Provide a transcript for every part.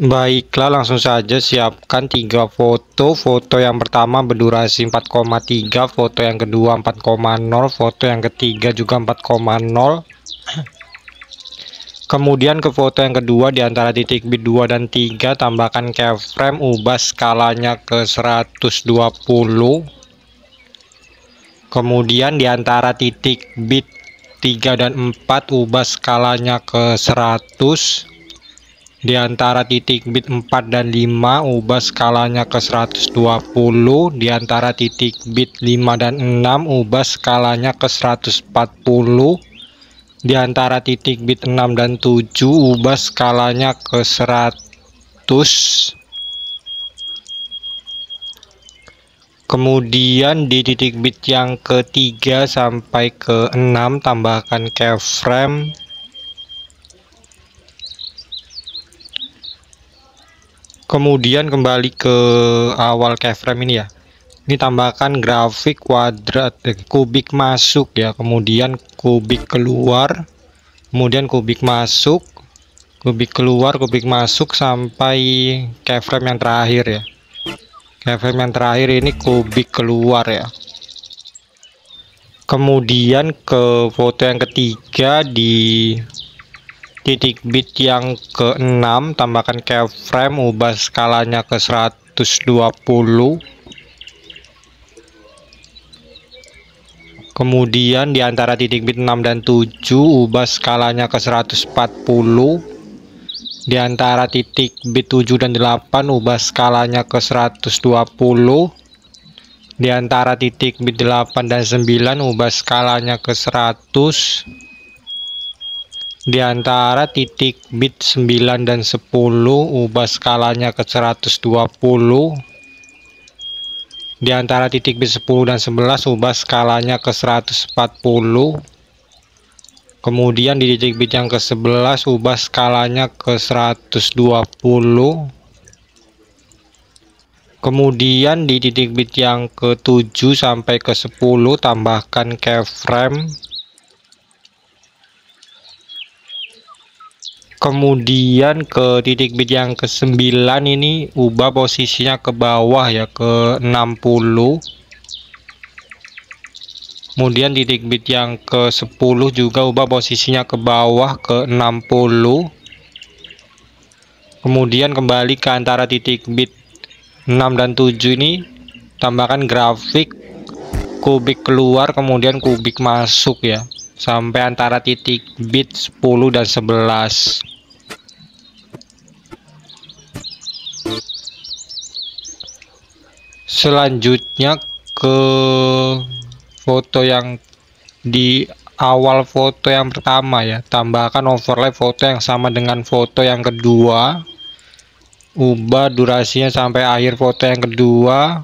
Baiklah, langsung saja siapkan 3 foto. Foto yang pertama berdurasi 4,3, foto yang kedua 4,0, foto yang ketiga juga 4,0. Kemudian ke foto yang kedua, di antara titik bit 2 dan 3 tambahkan keyframe, ubah skalanya ke 120. Kemudian di antara titik bit 3 dan 4 ubah skalanya ke 100. Di antara titik bit 4 dan 5 ubah skalanya ke 120. Di antara titik bit 5 dan 6 ubah skalanya ke 140. Di antara titik bit 6 dan 7 ubah skalanya ke 100. Kemudian di titik bit yang ketiga sampai ke 6 tambahkan keyframe. Kemudian kembali ke awal keyframe ini ya. Ini tambahkan grafik kuadrat, kubik masuk ya. Kemudian kubik keluar. Kemudian kubik masuk. Kubik keluar, kubik masuk sampai keyframe yang terakhir ya. Keyframe yang terakhir ini kubik keluar ya. Kemudian ke foto yang ketiga, di titik bit yang ke-6 tambahkan keyframe, ubah skalanya ke 120. Kemudian di antara titik bit 6 dan 7 ubah skalanya ke 140. Di antara titik bit 7 dan 8 ubah skalanya ke 120. Di antara titik bit 8 dan 9 ubah skalanya ke 100. Di antara titik bit 9 dan 10 ubah skalanya ke 120. Di antara titik bit 10 dan 11 ubah skalanya ke 140. Kemudian di titik bit yang ke-11 ubah skalanya ke 120. Kemudian di titik bit yang ke-7 sampai ke-10 tambahkan keyframe. Kemudian ke titik bit yang ke-9 ini ubah posisinya ke bawah ya, ke 60. Kemudian titik bit yang ke-10 juga ubah posisinya ke bawah ke 60. Kemudian kembali ke antara titik bit 6 dan 7 ini tambahkan grafik kubik keluar kemudian kubik masuk ya, sampai antara titik bit 10 dan 11. Selanjutnya ke foto yang di awal foto yang pertama ya, tambahkan overlay foto yang sama dengan foto yang kedua, ubah durasinya sampai akhir foto yang kedua,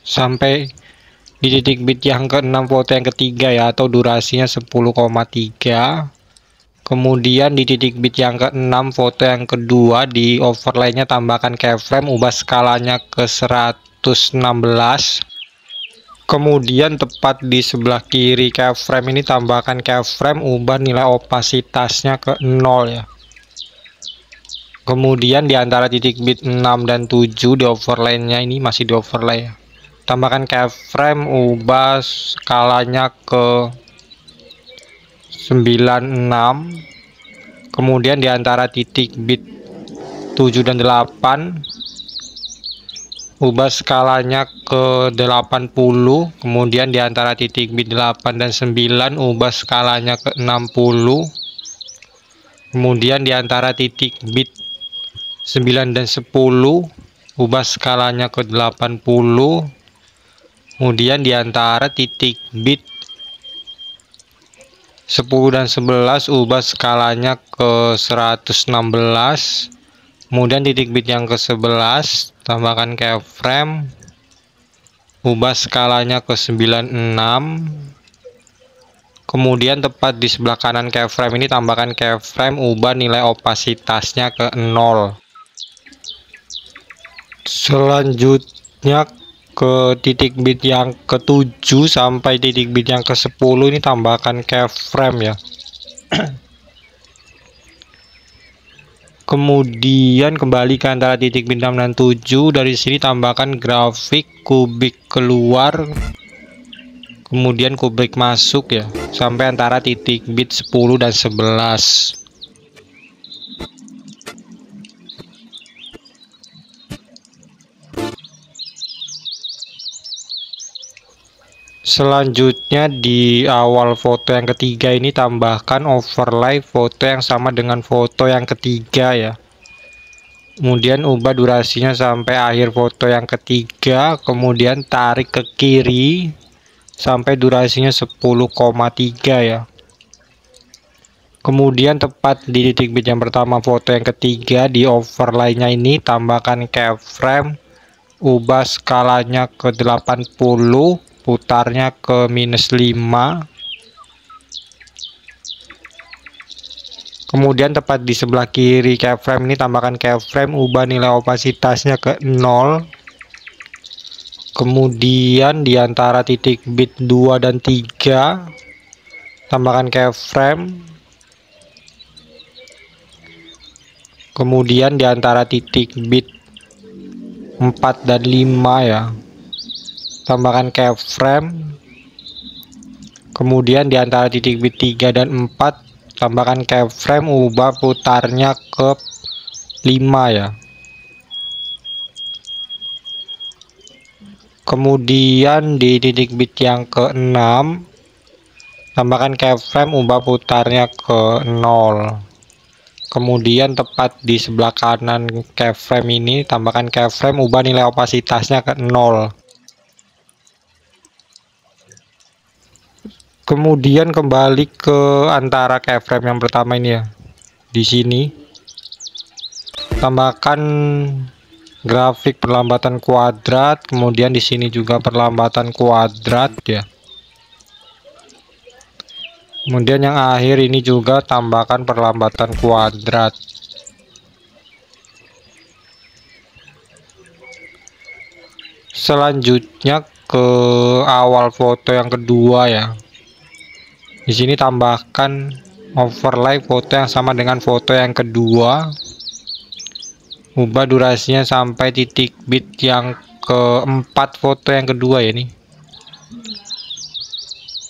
sampai di titik bit yang ke-6 foto yang ketiga ya, atau durasinya 10,3. Kemudian di titik bit yang ke-6 foto yang kedua, di overlaynya tambahkan keyframe, ubah skalanya ke 116. Kemudian tepat di sebelah kiri keyframe ini tambahkan keyframe, ubah nilai opasitasnya ke 0 ya. Kemudian di antara titik bit 6 dan 7 di overlaynya ini masih di overlay ya, tambahkan keyframe, ubah skalanya ke 96. Kemudian di antara titik bit 7 dan 8 ubah skalanya ke 80. Kemudian di antara titik bit 8 dan 9 ubah skalanya ke 60. Kemudian di antara titik bit 9 dan 10 ubah skalanya ke 80. Kemudian di antara titik bit 10 dan 11 ubah skalanya ke 116. Kemudian titik bit yang ke-11 tambahkan keyframe, ubah skalanya ke 96. Kemudian tepat di sebelah kanan keyframe ini tambahkan keyframe, ubah nilai opasitasnya ke 0. Selanjutnya ke titik bit yang ke-7 sampai titik bit yang ke-10 ini tambahkan keyframe ya. Kemudian kembali ke antara titik bit 6 dan 7, dari sini tambahkan grafik kubik keluar, kemudian kubik masuk ya, sampai antara titik bit 10 dan 11. Selanjutnya di awal foto yang ketiga ini tambahkan overlay foto yang sama dengan foto yang ketiga ya. Kemudian ubah durasinya sampai akhir foto yang ketiga, kemudian tarik ke kiri sampai durasinya 10,3 ya. Kemudian tepat di titik bit yang pertama foto yang ketiga, di overlay-nya ini tambahkan keyframe, ubah skalanya ke 80, putarnya ke -5. Kemudian tepat di sebelah kiri keyframe ini tambahkan keyframe, ubah nilai opasitasnya ke 0. Kemudian di antara titik bit 2 dan 3 tambahkan keyframe. Kemudian di antara titik bit 4 dan 5 ya, tambahkan keyframe. Kemudian di antara titik bit 3 dan 4 tambahkan keyframe, ubah putarnya ke 5 ya. Kemudian di titik bit yang ke-6 tambahkan keyframe, ubah putarnya ke 0. Kemudian tepat di sebelah kanan keyframe ini tambahkan keyframe, ubah nilai opasitasnya ke 0. Kemudian kembali ke antara keyframe yang pertama ini ya. Di sini tambahkan grafik perlambatan kuadrat, kemudian di sini juga perlambatan kuadrat ya. Kemudian yang akhir ini juga tambahkan perlambatan kuadrat. Selanjutnya ke awal foto yang kedua ya. Di sini tambahkan overlay foto yang sama dengan foto yang kedua. Ubah durasinya sampai titik bit yang keempat foto yang kedua ya nih.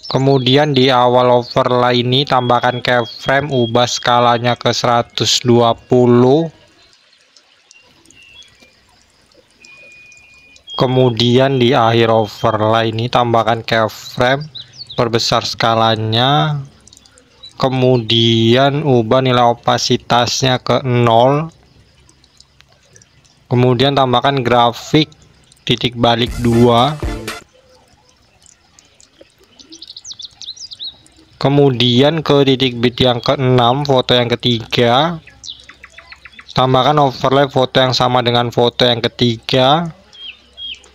Kemudian di awal overlay ini tambahkan keyframe, ubah skalanya ke 120. Kemudian di akhir overlay ini tambahkan keyframe, perbesar skalanya. Kemudian ubah nilai opasitasnya ke 0. Kemudian tambahkan grafik titik balik 2. Kemudian ke titik bit yang ke-6 foto yang ketiga tambahkan overlay foto yang sama dengan foto yang ketiga,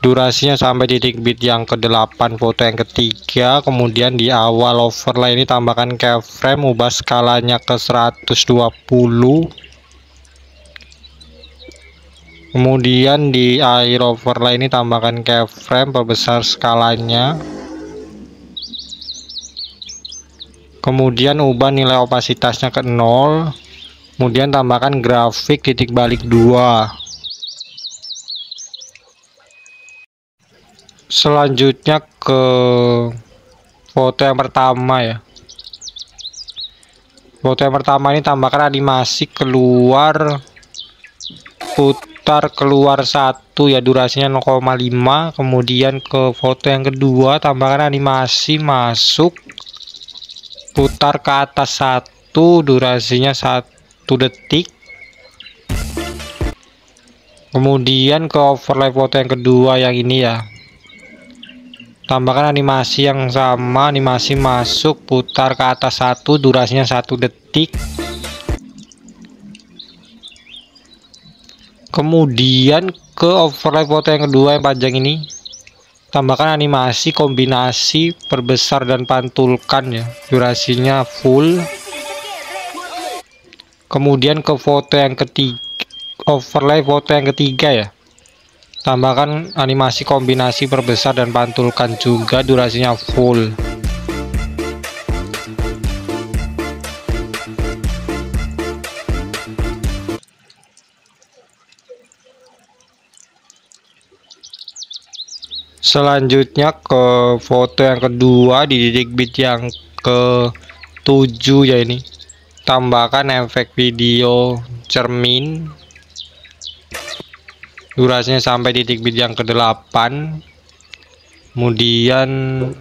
durasinya sampai titik bit yang ke-8 foto yang ketiga. Kemudian di awal overlay ini tambahkan keyframe, ubah skalanya ke 120. Kemudian di akhir overlay ini tambahkan keyframe, perbesar skalanya. Kemudian ubah nilai opasitasnya ke 0. Kemudian tambahkan grafik titik balik 2. Selanjutnya ke foto yang pertama ya. Foto yang pertama ini tambahkan animasi keluar, putar keluar 1 ya, durasinya 0,5. Kemudian ke foto yang kedua tambahkan animasi masuk, putar ke atas 1, durasinya 1 detik. Kemudian ke overlay foto yang kedua yang ini ya, tambahkan animasi yang sama, animasi masuk, putar ke atas 1, durasinya 1 detik. Kemudian ke overlay foto yang kedua yang panjang ini, tambahkan animasi kombinasi perbesar dan pantulkan ya, durasinya full. Kemudian ke foto yang ketiga, overlay foto yang ketiga ya, tambahkan animasi kombinasi perbesar dan pantulkan juga, durasinya full. Selanjutnya ke foto yang kedua di titik bit yang ke-7 ya, ini tambahkan efek video cermin, durasinya sampai titik bit yang ke-8. Kemudian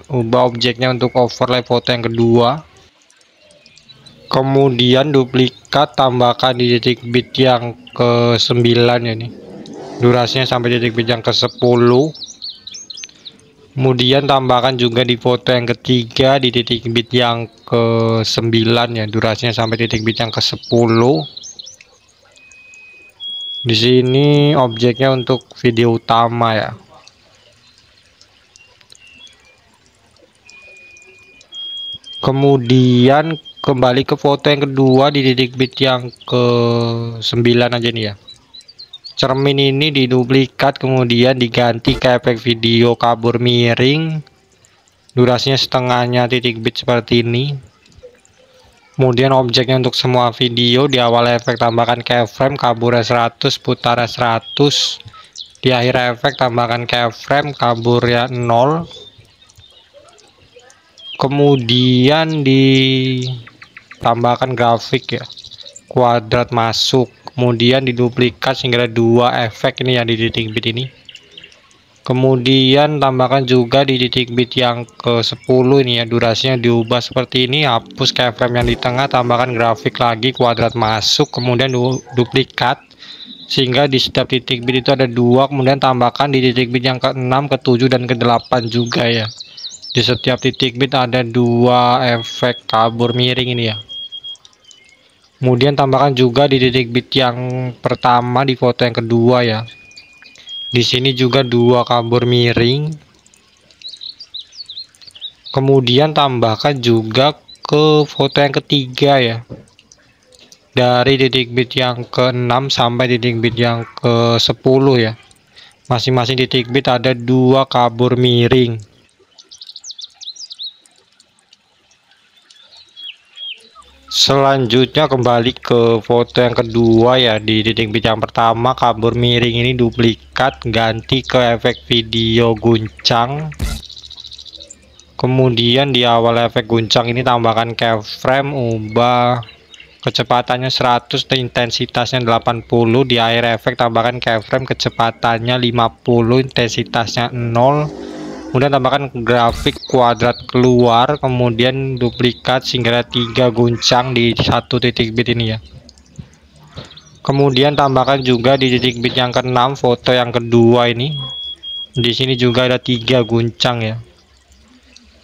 ubah objeknya untuk overlay foto yang kedua. Kemudian duplikat, tambahkan di titik bit yang ke-9 ya, ini durasinya sampai titik bit yang ke-10. Kemudian tambahkan juga di foto yang ketiga di titik bit yang ke-9 ya, durasinya sampai titik bit yang ke-10. Di sini objeknya untuk video utama ya. Kemudian kembali ke foto yang kedua di titik bit yang ke-9 aja nih ya. Cermin ini diduplikat, kemudian diganti ke efek video kabur miring, durasinya setengahnya titik bit seperti ini. Kemudian objeknya untuk semua video, di awal efek tambahkan keyframe kaburnya 100, putarnya 100. Di akhir efek tambahkan keyframe kaburnya 0. Kemudian ditambahkan grafik ya, kuadrat masuk. Kemudian diduplikat sehingga ada 2 efek ini yang di titik bit ini. Kemudian tambahkan juga di titik bit yang ke-10 ini ya, durasinya diubah seperti ini. Hapus keyframe yang di tengah, tambahkan grafik lagi, kuadrat masuk. Kemudian duplikat sehingga di setiap titik bit itu ada 2. Kemudian tambahkan di titik bit yang ke-6, ke-7 dan ke-8 juga ya. Di setiap titik bit ada 2 efek kabur miring ini ya. Kemudian tambahkan juga di titik bit yang pertama di foto yang kedua ya. Di sini juga 2 kabur miring. Kemudian tambahkan juga ke foto yang ketiga ya. Dari titik bit yang ke-6 sampai titik bit yang ke-10 ya. Masing-masing titik bit ada 2 kabur miring. Selanjutnya kembali ke foto yang kedua ya, di titik bit yang pertama kabur miring ini duplikat, ganti ke efek video guncang. Kemudian di awal efek guncang ini tambahkan keyframe, ubah kecepatannya 100 dan intensitasnya 80. Di akhir efek tambahkan keyframe, kecepatannya 50, intensitasnya 0. Kemudian tambahkan grafik kuadrat keluar, kemudian duplikat sehingga ada 3 guncang di satu titik bit ini ya. Kemudian tambahkan juga di titik bit yang ke-6 foto yang kedua ini. Di sini juga ada 3 guncang ya.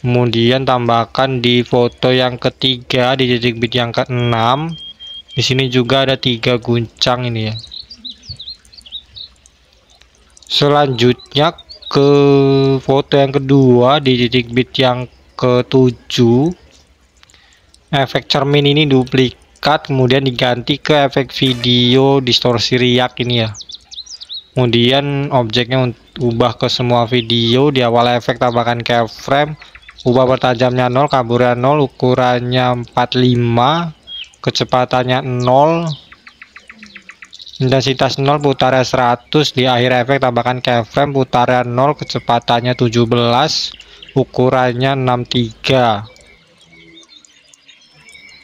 Kemudian tambahkan di foto yang ketiga di titik bit yang ke-6. Di sini juga ada 3 guncang ini ya. Selanjutnya ke foto yang kedua di titik bit yang ke-7, efek cermin ini duplikat, kemudian diganti ke efek video distorsi riak ini ya. Kemudian objeknya ubah ke semua video, di awal efek tambahkan keyframe, ubah pertajamnya 0, kaburnya 0, ukurannya 45, kecepatannya 0, intensitas 0, putarnya 100. Di akhir efek tambahkan keyframe, putarnya 0, kecepatannya 17, ukurannya 63.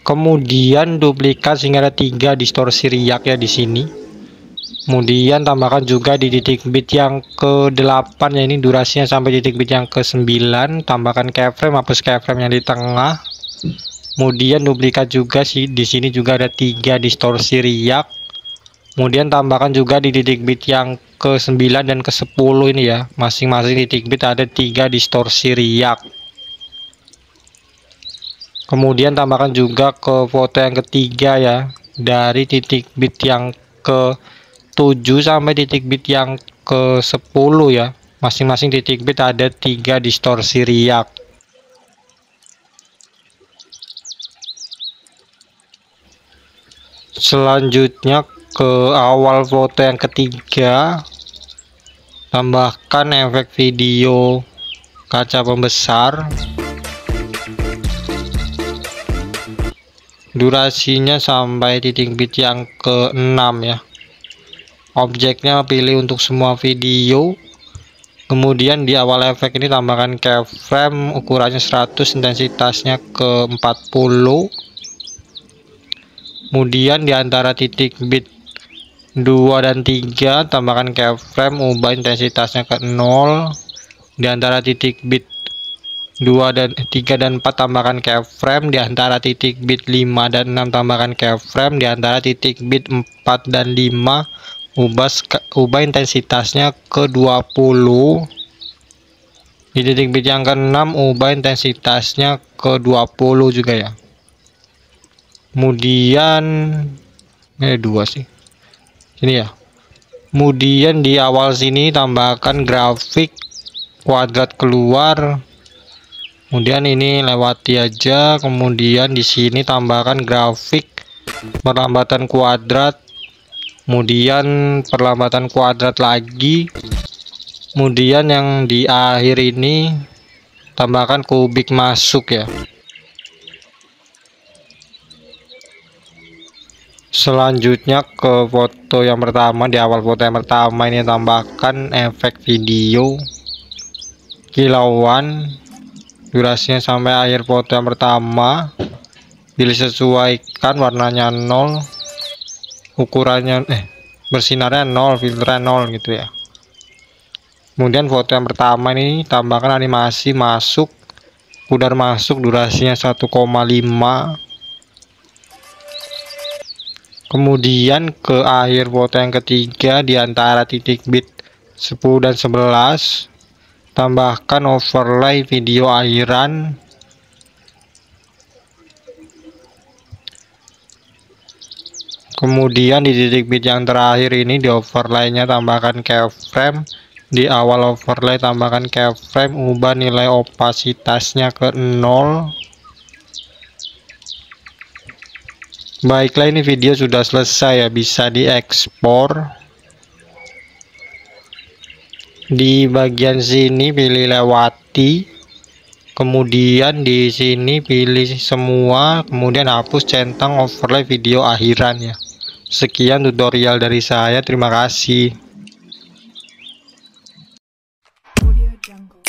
Kemudian duplikat sehingga ada 3 distorsi riak ya di sini. Kemudian tambahkan juga di titik bit yang ke-8 ya, ini durasinya sampai titik bit yang ke-9. Tambahkan keyframe, hapus keyframe yang di tengah. Kemudian duplikat juga sih, di sini juga ada 3 distorsi riak. Kemudian tambahkan juga di titik bit yang ke-9 dan ke-10 ini ya. Masing-masing titik bit ada 3 distorsi riak. Kemudian tambahkan juga ke foto yang ketiga ya. Dari titik bit yang ke-9 7 sampai titik bit yang ke 10 ya. Masing-masing titik bit ada 3 distorsi riak. Selanjutnya ke awal foto yang ketiga, tambahkan efek video kaca pembesar. Durasinya sampai titik bit yang ke-6 ya. Objeknya pilih untuk semua video. Kemudian di awal efek ini tambahkan keyframe, ukurannya 100, intensitasnya ke 40. Kemudian di antara titik bit 2 dan 3 tambahkan keyframe, ubah intensitasnya ke 0. Di antara titik bit 2 dan 3 dan 4 tambahkan keyframe, di antara titik bit 5 dan 6 tambahkan keyframe, di antara titik bit 4 dan 5 ubah intensitasnya ke 20. Di titik bit yang ke-6 ubah intensitasnya ke 20 juga ya. Kemudian ini 2 sih. Ini ya. Kemudian di awal sini tambahkan grafik kuadrat keluar. Kemudian ini lewati aja. Kemudian di sini tambahkan grafik perlambatan kuadrat. Kemudian perlambatan kuadrat lagi. Kemudian yang di akhir ini tambahkan kubik masuk ya. Selanjutnya ke foto yang pertama, di awal foto yang pertama ini tambahkan efek video kilauan. Durasinya sampai akhir foto yang pertama. Pilih sesuaikan warnanya 0, ukurannya bersinarnya 0, filternya 0 gitu ya. Kemudian foto yang pertama ini tambahkan animasi masuk, pudar masuk, durasinya 1,5. Kemudian ke akhir foto yang ketiga, di antara titik bit 10 dan 11 tambahkan overlay video akhiran. Kemudian di titik bit yang terakhir ini di overlaynya tambahkan keyframe. Di awal overlay tambahkan keyframe, ubah nilai opasitasnya ke 0. Baiklah, ini video sudah selesai ya, bisa diekspor. Di bagian sini pilih lewati, kemudian di sini pilih semua, kemudian hapus centang overlay video akhiran ya. Sekian tutorial dari saya, terima kasih. Audio Jungle.